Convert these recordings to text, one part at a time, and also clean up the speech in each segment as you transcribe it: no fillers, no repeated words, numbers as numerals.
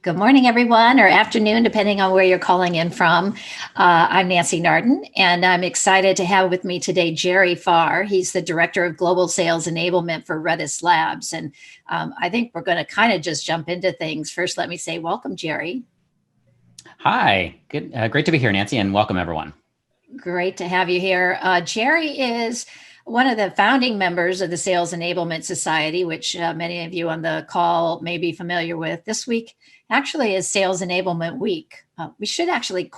Good morning, everyone, or afternoon, depending on where you're calling in from. I'm Nancy Nardin, and I'm excited to have with me today Jerry Pharr. He's the Director of Global Sales Enablement for Redis Labs. And I think we're going to kind of just jump into things. First, let me say welcome, Jerry. Hi, good, great to be here, Nancy, and welcome everyone. Great to have you here. Jerry is one of the founding members of the Sales Enablement Society, which many of you on the call may be familiar with. This week actually is Sales Enablement Week. We should actually,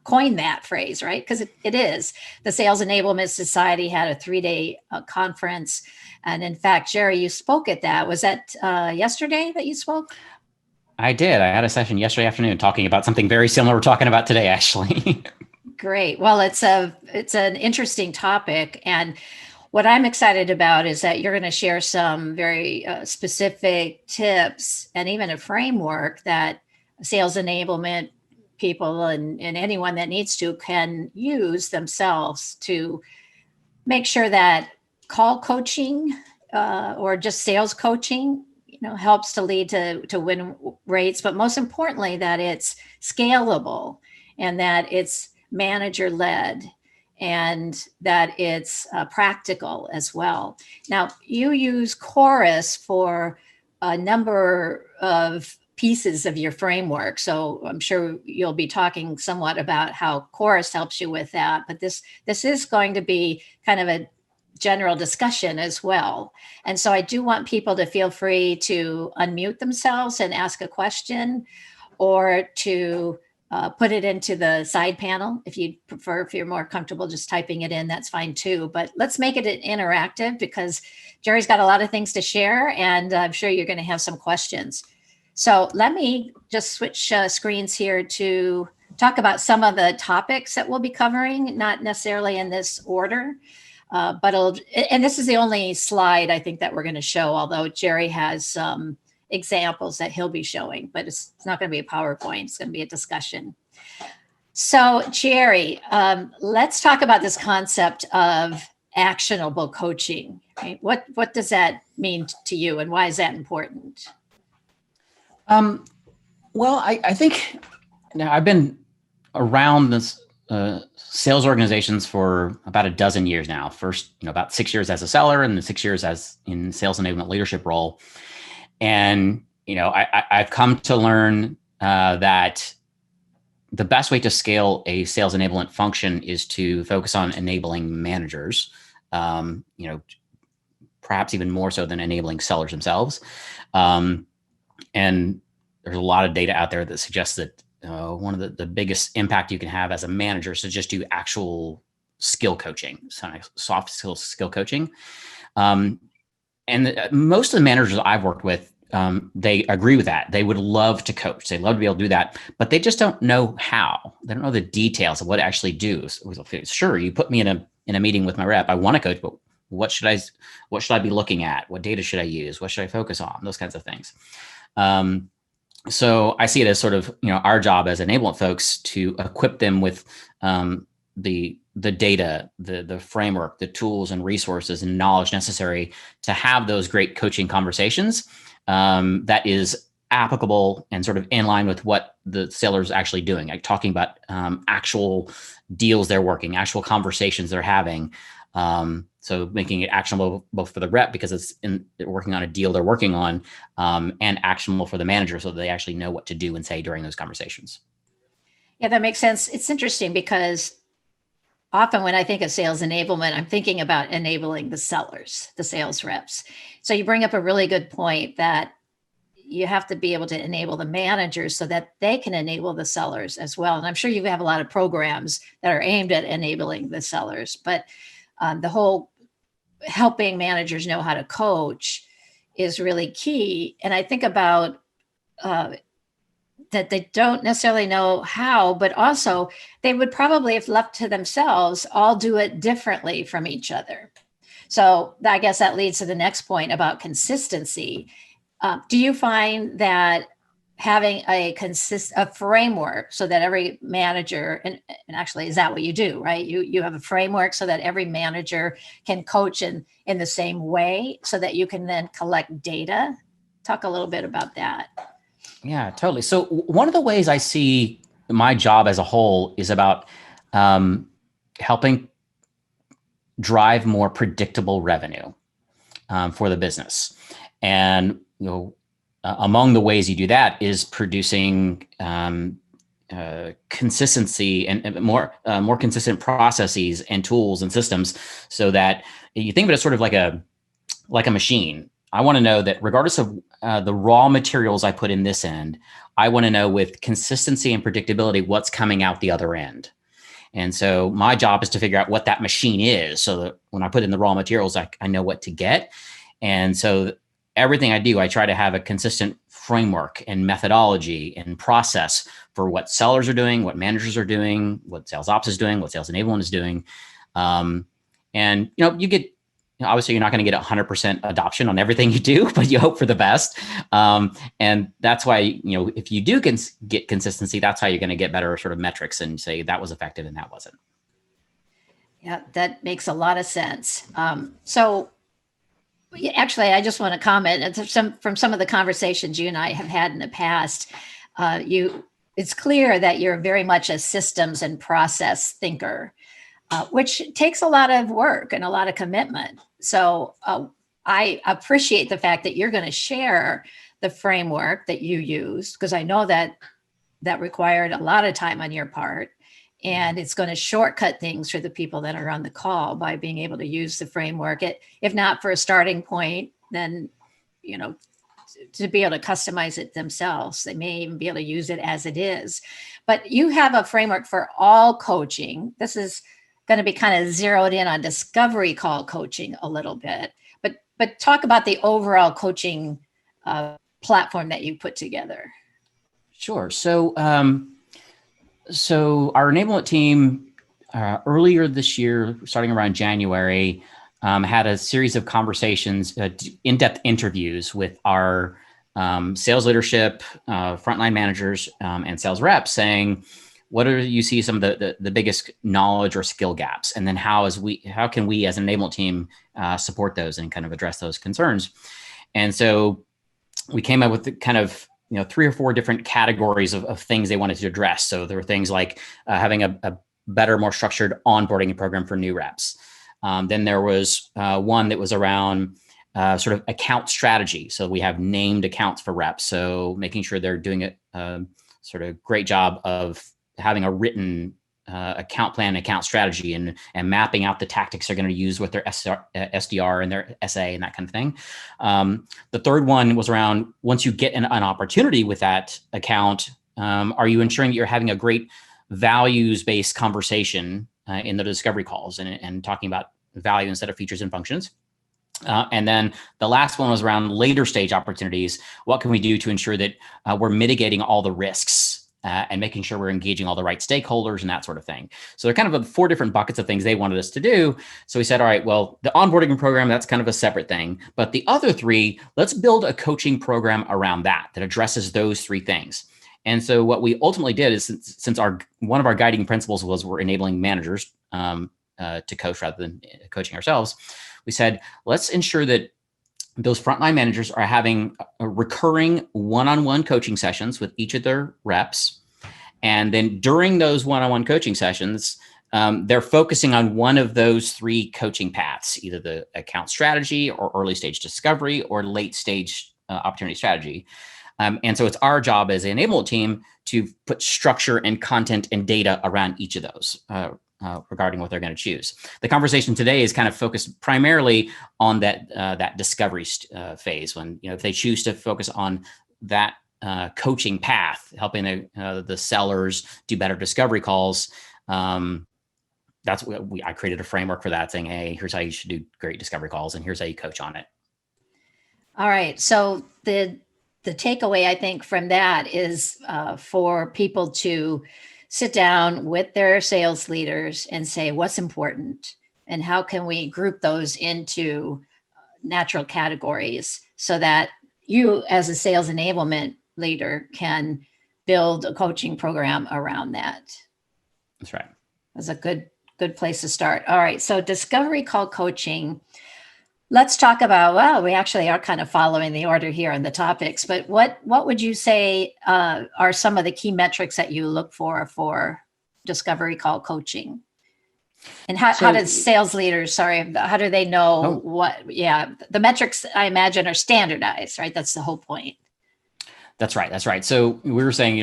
coin that phrase, right? Because it is. The Sales Enablement Society had a 3-day conference. And in fact, Jerry, you spoke at that. Was that yesterday that you spoke? I did. I had a session yesterday afternoon talking about something very similar we're talking about today, actually. Great. Well, it's an interesting topic, and what I'm excited about is that you're going to share some very specific tips and even a framework that sales enablement people and anyone that needs to can use themselves to make sure that call coaching or just sales coaching helps to lead to win rates, but most importantly that it's scalable and that it's manager led and that it's practical as well. Now, you use Chorus for a number of pieces of your framework. So I'm sure you'll be talking somewhat about how Chorus helps you with that. But this is going to be kind of a general discussion as well. And so I do want people to feel free to unmute themselves and ask a question or to put it into the side panel if you prefer. If you're more comfortable just typing it in, that's fine too. But let's make it interactive because Jerry's got a lot of things to share and I'm sure you're going to have some questions. So let me just switch screens here to talk about some of the topics that we'll be covering, not necessarily in this order. And this is the only slide I think that we're going to show, although Jerry has some examples that he'll be showing, but it's not going to be a PowerPoint. It's going to be a discussion. So Jerry, let's talk about this concept of actionable coaching. Right? What does that mean to you and why is that important? Well, I think I've been around this sales organizations for about a dozen years now. First, about 6 years as a seller and then 6 years as in sales enablement leadership role. And, I've come to learn that the best way to scale a sales enablement function is to focus on enabling managers, perhaps even more so than enabling sellers themselves. And there's a lot of data out there that suggests that one of the biggest impact you can have as a manager is to just do actual skill coaching, soft skill coaching. And most of the managers I've worked with, they agree with that. They would love to coach. They'd love to be able to do that, but they just don't know how. They don't know the details of what to actually do. So, sure, you put me in a meeting with my rep. I want to coach, but what should I be looking at? What data should I use? What should I focus on? Those kinds of things. So I see it as sort of our job as enablement folks to equip them with the data, the framework, the tools and resources and knowledge necessary to have those great coaching conversations that is applicable and sort of in line with what the seller's actually doing, like talking about actual deals they're working, actual conversations they're having. So making it actionable both for the rep because they're working on a deal they're working on, and actionable for the manager so that they actually know what to do and say during those conversations. Yeah, that makes sense. It's interesting because often when I think of sales enablement, I'm thinking about enabling the sellers, the sales reps. So you bring up a really good point that you have to be able to enable the managers so that they can enable the sellers as well. And I'm sure you have a lot of programs that are aimed at enabling the sellers, but the whole helping managers know how to coach is really key. And I think about that they don't necessarily know how, but also they would probably, if left to themselves, all do it differently from each other. So I guess that leads to the next point about consistency. Do you find that having a framework so that every manager, and actually, is that what you do, right? You have a framework so that every manager can coach in the same way so that you can then collect data? Talk a little bit about that. Yeah, totally. So one of the ways I see my job as a whole is about helping drive more predictable revenue for the business. And among the ways you do that is producing consistency and more consistent processes and tools and systems, so that you think of it as sort of like a machine. I want to know that regardless of the raw materials I put in this end, I want to know with consistency and predictability what's coming out the other end. And so my job is to figure out what that machine is, so that when I put in the raw materials, I know what to get. And so everything I do, I try to have a consistent framework and methodology and process for what sellers are doing, what managers are doing, what sales ops is doing, what sales enablement is doing. And you get, obviously you're not going to get 100% adoption on everything you do, but you hope for the best. And that's why, if you do get consistency, that's how you're going to get better sort of metrics and say that was effective and that wasn't. Yeah, that makes a lot of sense. So actually, I just want to comment from some of the conversations you and I have had in the past. It's clear that you're very much a systems and process thinker, which takes a lot of work and a lot of commitment. So I appreciate the fact that you're going to share the framework that you use, because I know that required a lot of time on your part. And it's going to shortcut things for the people that are on the call by being able to use the framework. If not for a starting point, then, to be able to customize it themselves. They may even be able to use it as it is. But you have a framework for all coaching. This is going to be kind of zeroed in on discovery call coaching a little bit. But talk about the overall coaching platform that you put together. Sure. So our enablement team earlier this year, starting around January, had a series of conversations, in-depth interviews with our sales leadership, frontline managers, and sales reps, saying, what do you see some of the biggest knowledge or skill gaps? And then how can we as an enablement team support those and kind of address those concerns? And so we came up with kind of 3 or 4 different categories of things they wanted to address. So there were things like having a better, more structured onboarding program for new reps. Then there was one that was around sort of account strategy. So we have named accounts for reps. So making sure they're doing a sort of great job of having a written account plan, account strategy, and mapping out the tactics they're going to use with their SDR and their SA and that kind of thing. The third one was around, once you get an opportunity with that account, are you ensuring that you're having a great values-based conversation in the discovery calls and talking about value instead of features and functions? And then the last one was around later stage opportunities. What can we do to ensure that we're mitigating all the risks and making sure we're engaging all the right stakeholders and that sort of thing? So they're kind of 4 different buckets of things they wanted us to do. So we said, all right, well, the onboarding program, that's kind of a separate thing. But the other 3, let's build a coaching program around that addresses those 3 things. And so what we ultimately did is, since one of our guiding principles was we're enabling managers to coach rather than coaching ourselves, we said, let's ensure that those frontline managers are having a recurring one-on-one coaching sessions with each of their reps. And then during those one-on-one coaching sessions, they're focusing on one of those 3 coaching paths, either the account strategy or early stage discovery or late stage opportunity strategy. And so it's our job as an enablement team to put structure and content and data around each of those regarding what they're going to choose. The conversation today is kind of focused primarily on that discovery phase, when if they choose to focus on that coaching path, helping the sellers do better discovery calls. That's what I created a framework for that, saying, hey, here's how you should do great discovery calls, and here's how you coach on it. All right. So the takeaway, I think, from that is for people to sit down with their sales leaders and say, what's important and how can we group those into natural categories so that you, as a sales enablement leader, can build a coaching program around that. That's right. That's a good place to start. All right. So discovery call coaching. Let's talk about, well, we actually are kind of following the order here in the topics, but what would you say are some of the key metrics that you look for discovery call coaching? And how So, does sales leaders, sorry, how do they know oh, what, yeah, the metrics I imagine are standardized, right? That's the whole point. that's right. That's right. So we were saying,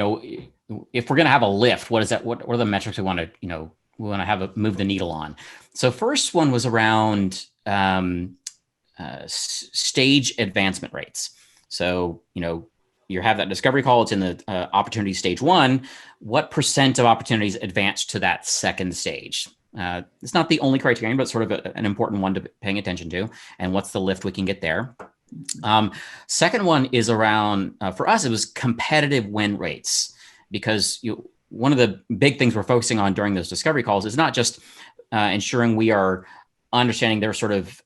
if we're going to have a lift, what is that? What are the metrics we want to, we want to move the needle on? So first one was around stage advancement rates. So, you have that discovery call, it's in the opportunity stage one. What percent of opportunities advance to that second stage? It's not the only criterion, but sort of an important one to paying attention to. And what's the lift we can get there? Second one is around, for us, it was competitive win rates, because one of the big things we're focusing on during those discovery calls is not just ensuring we are understanding their sort of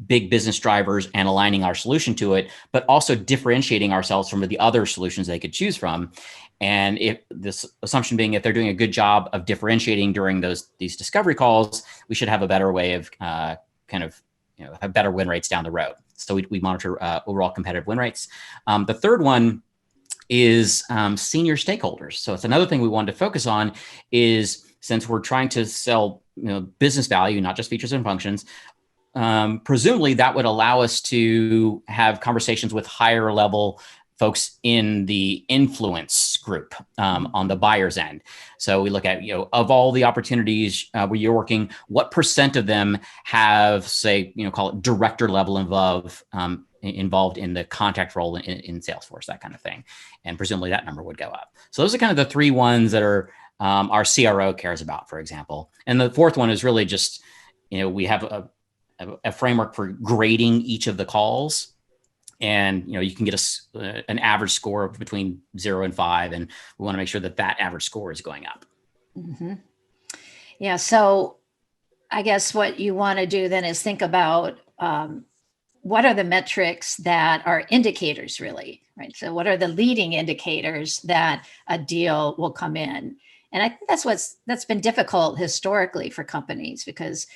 big business drivers and aligning our solution to it, but also differentiating ourselves from the other solutions they could choose from. And if this assumption being, if they're doing a good job of differentiating during these discovery calls, we should have a better way of have better win rates down the road. So we monitor overall competitive win rates. The third one is senior stakeholders. So it's another thing we wanted to focus on, is since we're trying to sell business value, not just features and functions, presumably that would allow us to have conversations with higher level folks in the influence group on the buyer's end. So we look at, of all the opportunities where you're working, what percent of them have, say, call it director level involved in the contact role in Salesforce, that kind of thing. And presumably that number would go up. So those are kind of the three ones that are our CRO cares about, for example. And the fourth one is really just, we have a framework for grading each of the calls. And, you can get an average score of between 0 and 5. And we want to make sure that average score is going up. Mm-hmm. Yeah. So I guess what you want to do then is think about what are the metrics that are indicators, really, right? So what are the leading indicators that a deal will come in? And I think that's been difficult historically for companies, because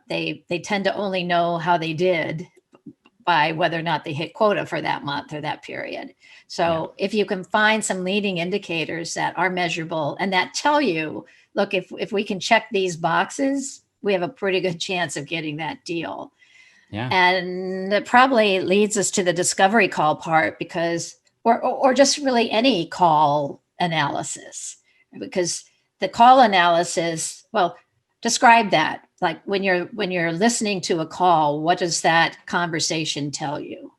they tend to only know how they did by whether or not they hit quota for that month or that period. So if you can find some leading indicators that are measurable and that tell you, look, if we can check these boxes, we have a pretty good chance of getting that deal. Yeah. And it probably leads us to the discovery call part, because, or just really any call analysis, because the call analysis, well, describe that. Like when you're listening to a call, what does that conversation tell you?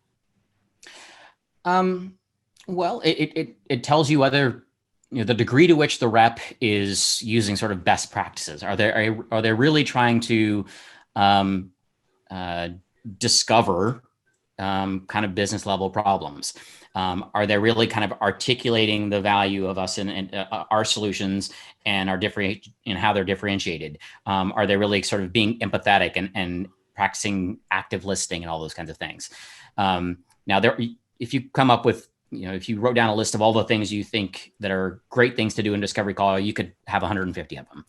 Well, it tells you whether, the degree to which the rep is using sort of best practices. Are they really trying to discover kind of business level problems? Are they really kind of articulating the value of us and our solutions and our how they're differentiated? Are they really sort of being empathetic and practicing active listening and all those kinds of things? Now, if you come up with, if you wrote down a list of all the things you think that are great things to do in discovery call, you could have 150 of them.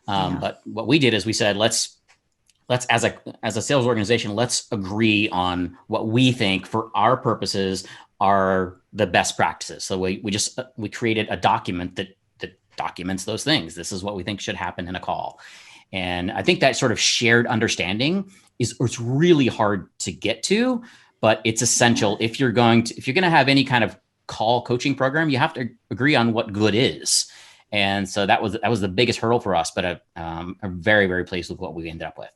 But what we did is we said, let's as a sales organization, let's agree on what we think for our purposes are the best practices. So we created a document that documents those things. This is what we think should happen in a call. And I think that sort of shared understanding it's really hard to get to, but it's essential. If you're going to have any kind of call coaching program, you have to agree on what good is. And so that was the biggest hurdle for us, but I'm very, very pleased with what we ended up with.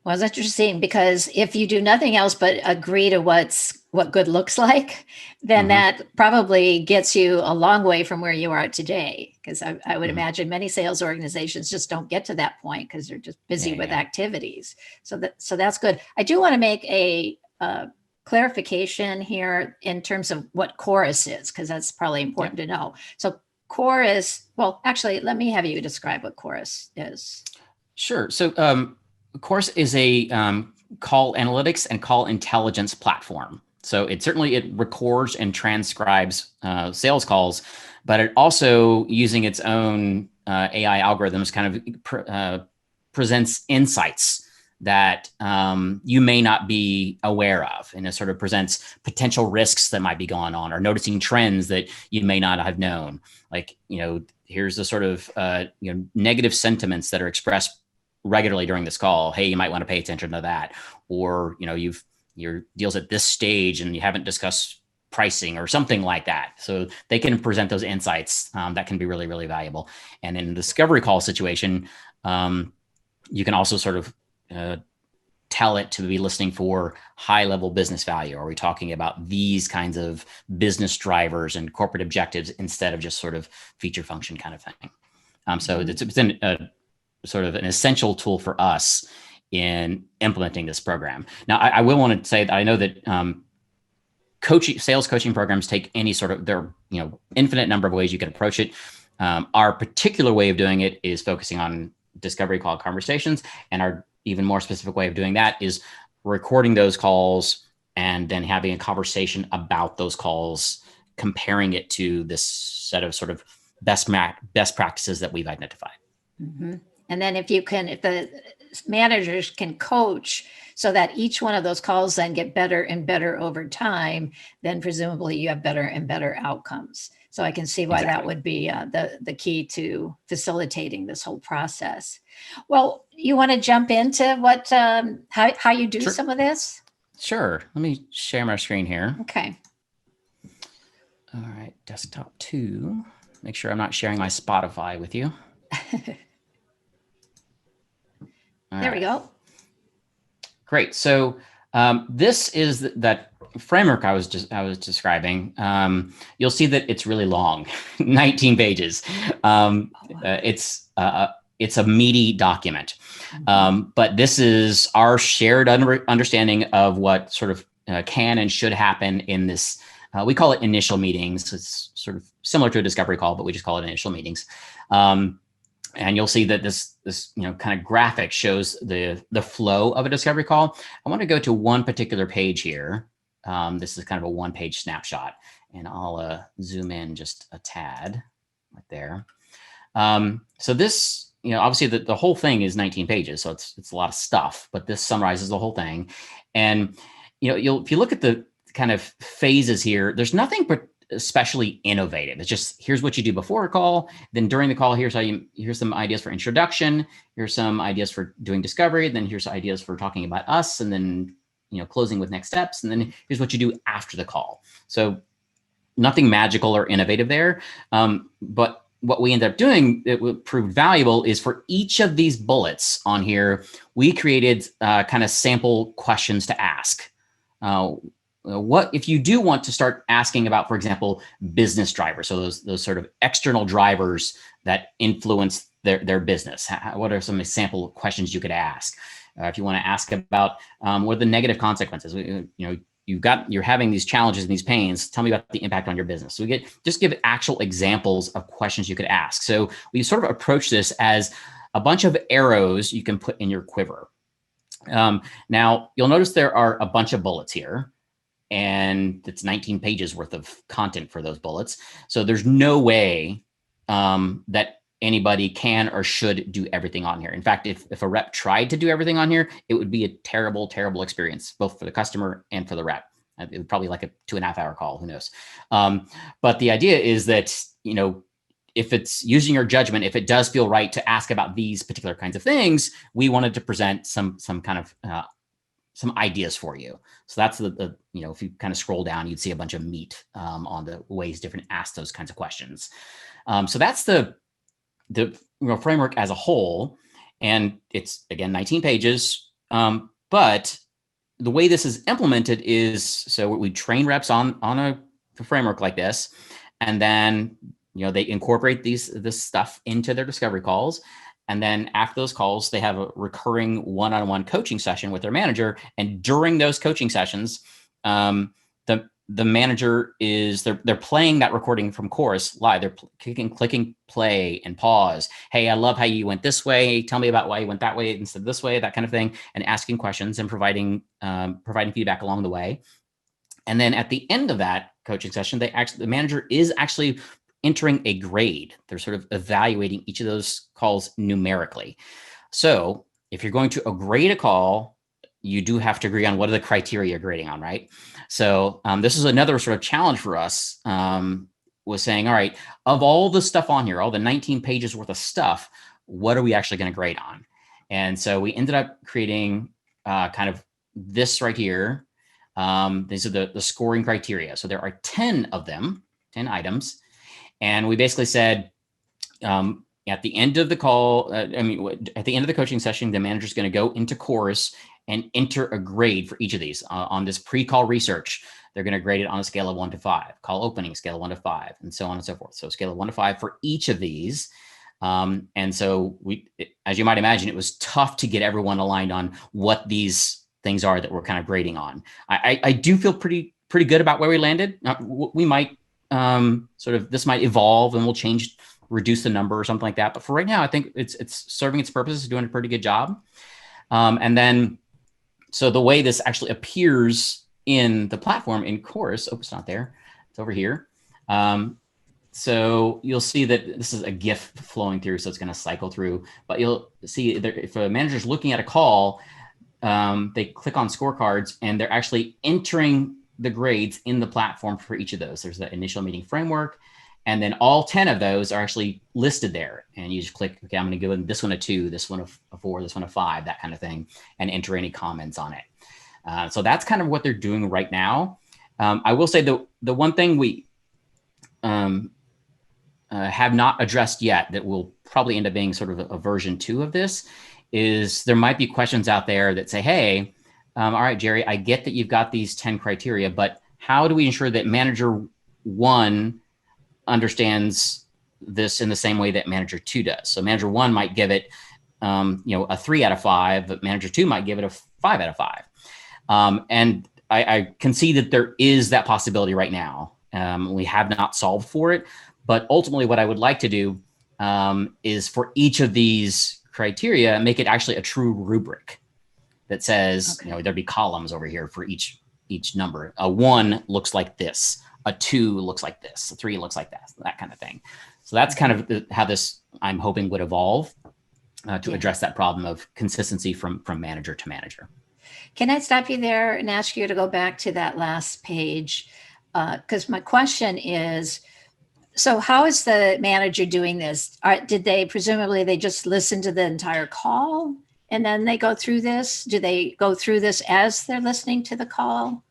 Well, it's interesting, because if you do nothing else but agree to what good looks like, then that probably gets you a long way from where you are today. Because I would imagine many sales organizations just don't get to that point because they're just busy with activities. So that's good. I do want to make a clarification here in terms of what Chorus is, because that's probably important to know. So Chorus, well, actually, let me have you describe what Chorus is. Sure. So Chorus is a call analytics and call intelligence platform. So it records and transcribes sales calls, but it also, using its own AI algorithms, kind of presents insights that you may not be aware of, and it sort of presents potential risks that might be going on, or noticing trends that you may not have known. Like, here's the sort of negative sentiments that are expressed regularly during this call. Hey, you might want to pay attention to that. Or your deal's at this stage and you haven't discussed pricing or something like that. So they can present those insights that can be really, really valuable. And in the discovery call situation, you can also sort of tell it to be listening for high level business value. Are we talking about these kinds of business drivers and corporate objectives instead of just sort of feature function kind of thing? So it's been sort of an essential tool for us in implementing this program. Now, I will want to say that I know that sales coaching programs take any sort of, there are infinite number of ways you can approach it. Our particular way of doing it is focusing on discovery call conversations, and our even more specific way of doing that is recording those calls and then having a conversation about those calls, comparing it to this set of sort of best practices that we've identified. Mm-hmm. And then if the managers can coach so that each one of those calls then get better and better over time, then presumably you have better and better outcomes. So I can see why that would be the key to facilitating this whole process. Well, you want to jump into what how you do some of this? Sure. Let me share my screen here. Okay. All right, desktop 2. Make sure I'm not sharing my Spotify with you. There we go. Great. So this is that framework I was describing. You'll see that it's really long, 19 pages. It's a meaty document, but this is our shared understanding of what sort of can and should happen in this. We call it initial meetings. It's sort of similar to a discovery call, but we just call it initial meetings. And you'll see that this kind of graphic shows the flow of a discovery call. I want to go to one particular page here. This is kind of a one-page snapshot, and I'll zoom in just a tad right there. So this, obviously the whole thing is 19 pages, so it's a lot of stuff, but this summarizes the whole thing. And if you look at the kind of phases here, there's nothing especially innovative. It's just, here's what you do before a call. Then during the call, here's some ideas for introduction. Here's some ideas for doing discovery. Then here's ideas for talking about us. And then, closing with next steps. And then here's what you do after the call. So nothing magical or innovative there. But what we end up doing that proved valuable is for each of these bullets on here, we created kind of sample questions to ask. What if you do want to start asking about, for example, business drivers? So those sort of external drivers that influence their business. What are some sample questions you could ask? If you want to ask about what are the negative consequences? You're having these challenges and these pains. Tell me about the impact on your business. So just give actual examples of questions you could ask. So we sort of approach this as a bunch of arrows you can put in your quiver. Now you'll notice there are a bunch of bullets here. And it's 19 pages worth of content for those bullets. So there's no way that anybody can or should do everything on here. In fact, if a rep tried to do everything on here, it would be a terrible, terrible experience, both for the customer and for the rep. It would probably like a 2.5-hour call, who knows? But the idea is that, if it's using your judgment, if it does feel right to ask about these particular kinds of things, we wanted to present some kind of some ideas for you. So that's the if you kind of scroll down, you'd see a bunch of meat on the ways different ask those kinds of questions. So that's the framework as a whole, and it's again 19 pages. But the way this is implemented is, so we train reps on a framework like this, and then they incorporate this stuff into their discovery calls. And then after those calls, they have a recurring one-on-one coaching session with their manager. And during those coaching sessions, the manager they're playing that recording from Chorus live. They're clicking play and pause. Hey, I love how you went this way. Tell me about why you went that way instead of this way, that kind of thing, and asking questions and providing feedback along the way. And then at the end of that coaching session, the manager is actually entering a grade. They're sort of evaluating each of those calls numerically. So if you're going to grade a call, you do have to agree on what are the criteria you're grading on, right? So this is another sort of challenge for us, was saying, all right, of all the stuff on here, all the 19 pages worth of stuff, what are we actually going to grade on? And so we ended up creating kind of this right here. These are the scoring criteria. So there are 10 of them, 10 items. And we basically said, at the end of the call, at the end of the coaching session, the manager is going to go into Chorus and enter a grade for each of these on this pre-call research. They're going to grade it on a scale of 1 to 5, call opening scale of 1 to 5, and so on and so forth. So scale of 1 to 5 for each of these. And so as you might imagine, it was tough to get everyone aligned on what these things are that we're kind of grading on. I do feel pretty good about where we landed. We might this might evolve and we'll change, reduce the number or something like that. But for right now, I think it's serving its purpose, doing a pretty good job. And then, so the way this actually appears in the platform in Chorus, it's not there, it's over here. So you'll see that this is a GIF flowing through, so it's going to cycle through. But you'll see that if a manager's looking at a call, they click on scorecards and they're actually entering the grades in the platform for each of those. There's the initial meeting framework, and then all 10 of those are actually listed there. And you just click, okay, I'm going to give this one a 2, this one a 4, this one a 5, that kind of thing, and enter any comments on it. So that's kind of what they're doing right now. I will say the one thing we have not addressed yet that will probably end up being sort of a version 2 of this is there might be questions out there that say, hey, all right, Jerry, I get that you've got these 10 criteria, but how do we ensure that manager 1 understands this in the same way that manager 2 does? So manager 1 might give it, a 3 out of 5, but manager 2 might give it a 5 out of 5. And I can see that there is that possibility right now. We have not solved for it, but ultimately what I would like to do is for each of these criteria, make it actually a true rubric that says, okay, there'd be columns over here for each number. A 1 looks like this. A 2 looks like this. A 3 looks like that kind of thing. So that's kind of how this, I'm hoping, would evolve to address that problem of consistency from manager to manager. Can I stop you there and ask you to go back to that last page? Because my question is, so how is the manager doing this? Did they presumably they just listen to the entire call and then they go through this? Do they go through this as they're listening to the call?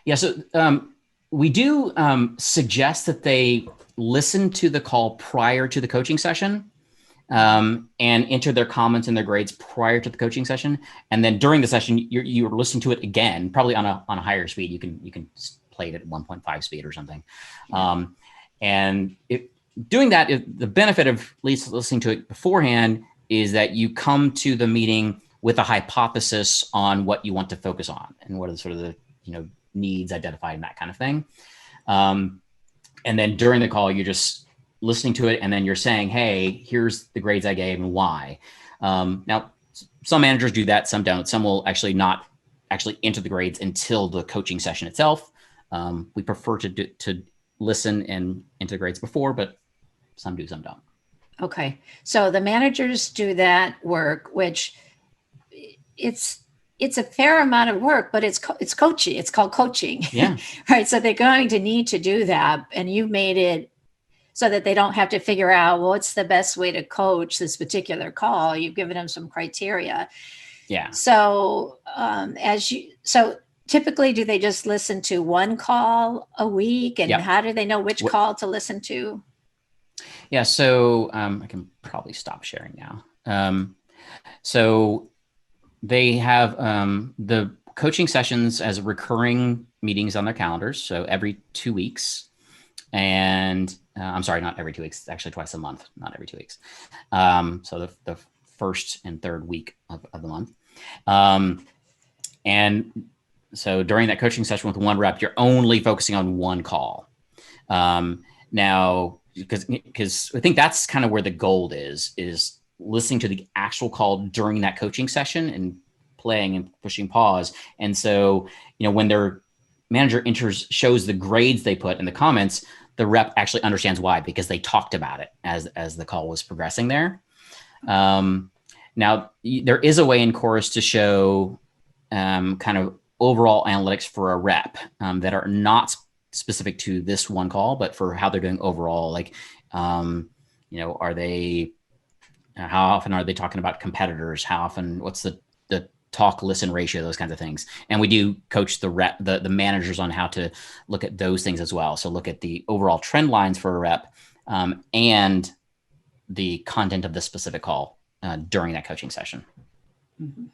Yeah, so we do suggest that they listen to the call prior to the coaching session and enter their comments and their grades prior to the coaching session. And then during the session, you're listening to it again, probably on a higher speed. You can play it at 1.5 speed or something. And doing that, the benefit of at least listening to it beforehand is that you come to the meeting with a hypothesis on what you want to focus on and what are sort of the needs identified and that kind of thing. And then during the call, you're just listening to it and then you're saying, hey, here's the grades I gave and why. Now, some managers do that, some don't. Some will actually not actually enter the grades until the coaching session itself. We prefer to listen and enter the grades before, but some do, some don't. Okay. So the managers do that work, which it's a fair amount of work, but it's coaching. It's called coaching. Yeah. Right. So they're going to need to do that. And you've made it so that they don't have to figure out, well, what's the best way to coach this particular call. You've given them some criteria. Yeah. So typically, do they just listen to one call a week? And how do they know which call to listen to? Yeah. So I can probably stop sharing now. So they have the coaching sessions as recurring meetings on their calendars. So every 2 weeks. And I'm sorry, not every 2 weeks. It's actually twice a month, not every 2 weeks. So the first and third week of the month. And so during that coaching session with one rep, you're only focusing on one call. Now, because I think that's kind of where the gold is listening to the actual call during that coaching session and playing and pushing pause. And so, when their manager shows the grades they put in the comments, the rep actually understands why, because they talked about it as the call was progressing there. Now, there is a way in Chorus to show kind of overall analytics for a rep that are not specific to this one call, but for how they're doing overall. Like, are they, how often are they talking about competitors? How often, what's the talk listen ratio, those kinds of things. And we do coach the managers on how to look at those things as well. So look at the overall trend lines for a rep and the content of the specific call during that coaching session. Mm-hmm.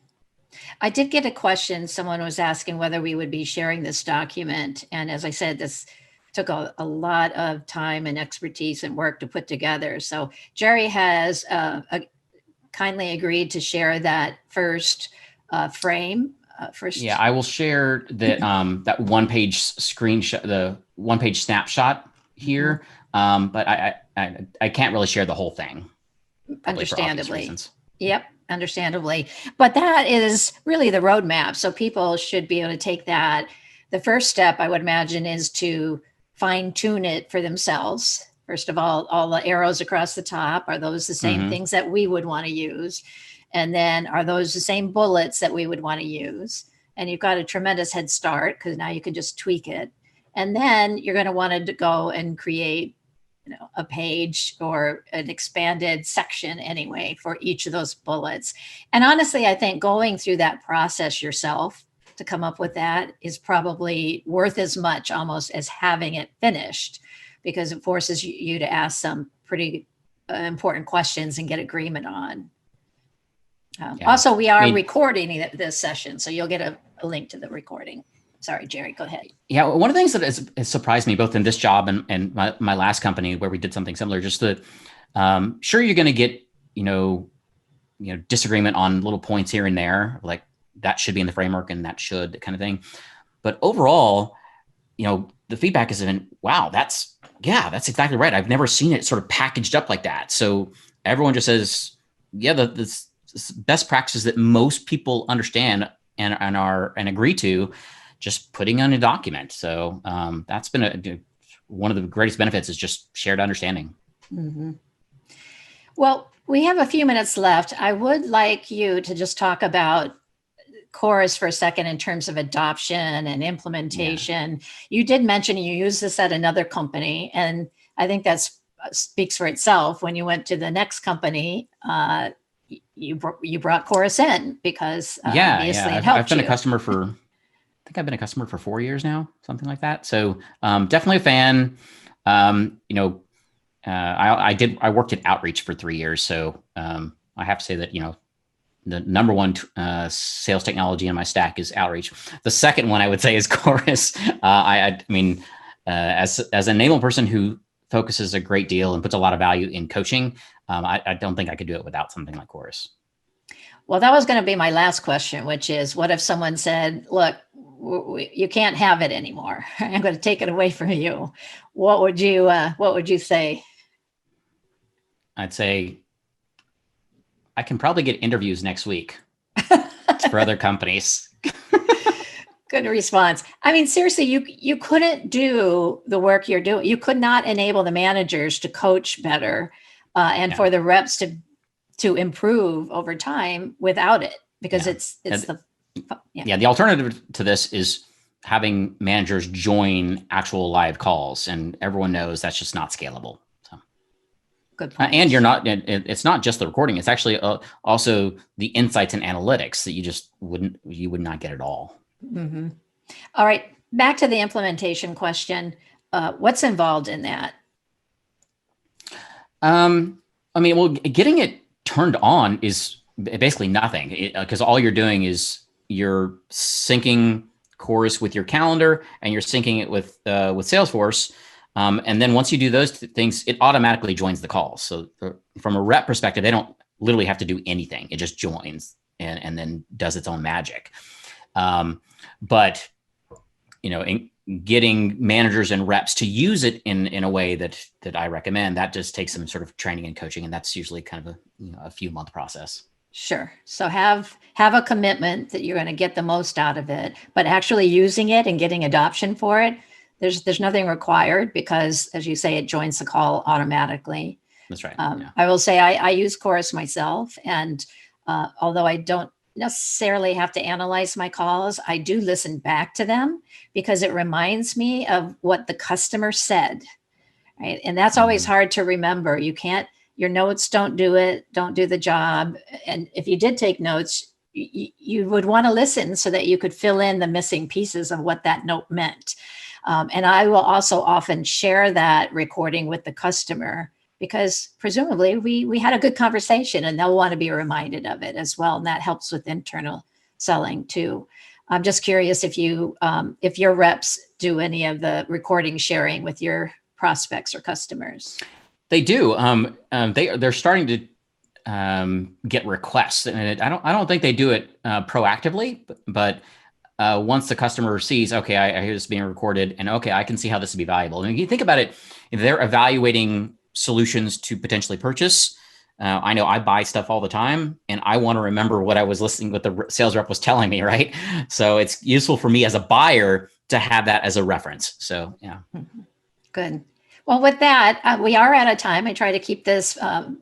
I did get a question. Someone was asking whether we would be sharing this document. And as I said, this took a lot of time and expertise and work to put together. So Jerry has kindly agreed to share that first frame. Yeah, I will share that that one-page screenshot, the one-page snapshot here, but I can't really share the whole thing. Understandably. Yep, understandably. But that is really the roadmap. So people should be able to take that. The first step, I would imagine, is to fine tune it for themselves. First of all the arrows across the top, are those the same things that we would want to use? And then are those the same bullets that we would want to use? And you've got a tremendous head start because now you can just tweak it. And then you're going to want to go and create a page or an expanded section anyway for each of those bullets. And honestly, I think going through that process yourself to come up with that is probably worth as much almost as having it finished, because it forces you to ask some pretty important questions and get agreement on. Also, we are recording this session, so you'll get a link to the recording. Sorry, Jerry, go ahead. Yeah, one of the things that has surprised me both in this job and my last company where we did something similar, just that sure, you're going to get, disagreement on little points here and there, like that should be in the framework and that should kind of thing. But overall, the feedback has been, wow, that's exactly right. I've never seen it sort of packaged up like that. So everyone just says, yeah, the best practices that most people understand and agree to, just putting on a document. So that's been one of the greatest benefits is just shared understanding. Mm-hmm. Well, we have a few minutes left. I would like you to just talk about Chorus for a second in terms of adoption and implementation. Yeah. You did mention you use this at another company, and I think that speaks for itself. When you went to the next company, you brought Chorus in because obviously it helped. I've been a customer for, I think I've been a customer for 4 years now, something like that. So definitely a fan. I worked at Outreach for 3 years. So I have to say that, the number one sales technology in my stack is Outreach. The second one I would say is Chorus. As an enablement person who focuses a great deal and puts a lot of value in coaching, I don't think I could do it without something like Chorus. Well, that was going to be my last question, which is, what if someone said, look, you can't have it anymore. I'm going to take it away from you. What would you say? I'd say, I can probably get interviews next week for other companies. Good response. I mean, seriously, you couldn't do the work you're doing. You could not enable the managers to coach better for the reps to improve over time without it, because the alternative to this is having managers join actual live calls, and everyone knows that's just not scalable. Good point. And it's not just the recording. It's actually also the insights and analytics that you would not get at all. Mm-hmm. All right. Back to the implementation question. What's involved in that? Getting it turned on is basically nothing, because all you're doing is you're syncing Chorus with your calendar and you're syncing it with Salesforce. And then once you do those things, it automatically joins the calls. So from a rep perspective, they don't literally have to do anything. It just joins and then does its own magic. But getting managers and reps to use it in a way that I recommend, that just takes some sort of training and coaching. And that's usually kind of a few month process. Sure. So have a commitment that you're going to get the most out of it, but actually using it and getting adoption for it, there's nothing required, because as you say, it joins the call automatically. That's right. I will say I use Chorus myself, and Although I don't necessarily have to analyze my calls, I do listen back to them because it reminds me of what the customer said, right? And that's always hard to remember. You can't, your notes don't do it, don't do the job. And if you did take notes, you would want to listen so that you could fill in the missing pieces of what that note meant. And I will also often share that recording with the customer because presumably we had a good conversation and they'll want to be reminded of it as well. And that helps with internal selling too. I'm just curious if your reps do any of the recording sharing with your prospects or customers. They do. They're starting to get requests, and I don't think they do it proactively, but once the customer sees, okay, I hear this being recorded, and okay, I can see how this would be valuable. And if you think about it, if they're evaluating solutions to potentially purchase, I know I buy stuff all the time, and I want to remember what I was listening, what the sales rep was telling me, right? So it's useful for me as a buyer to have that as a reference. So yeah. Good. Well, with that, we are out of time. I try to keep this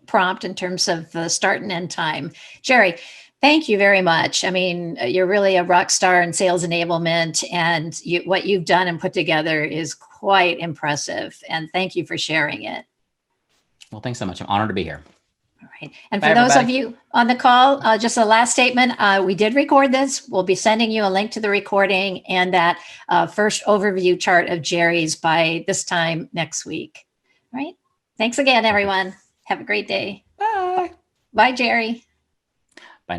prompt in terms of the start and end time. Jerry, thank you very much. I mean, you're really a rock star in sales enablement, and what you've done and put together is quite impressive. And thank you for sharing it. Well, thanks so much. I'm honored to be here. All right. And for those of you on the call, just a last statement. We did record this. We'll be sending you a link to the recording and that first overview chart of Jerry's by this time next week. All right. Thanks again, everyone. Have a great day. Bye. Bye, Jerry.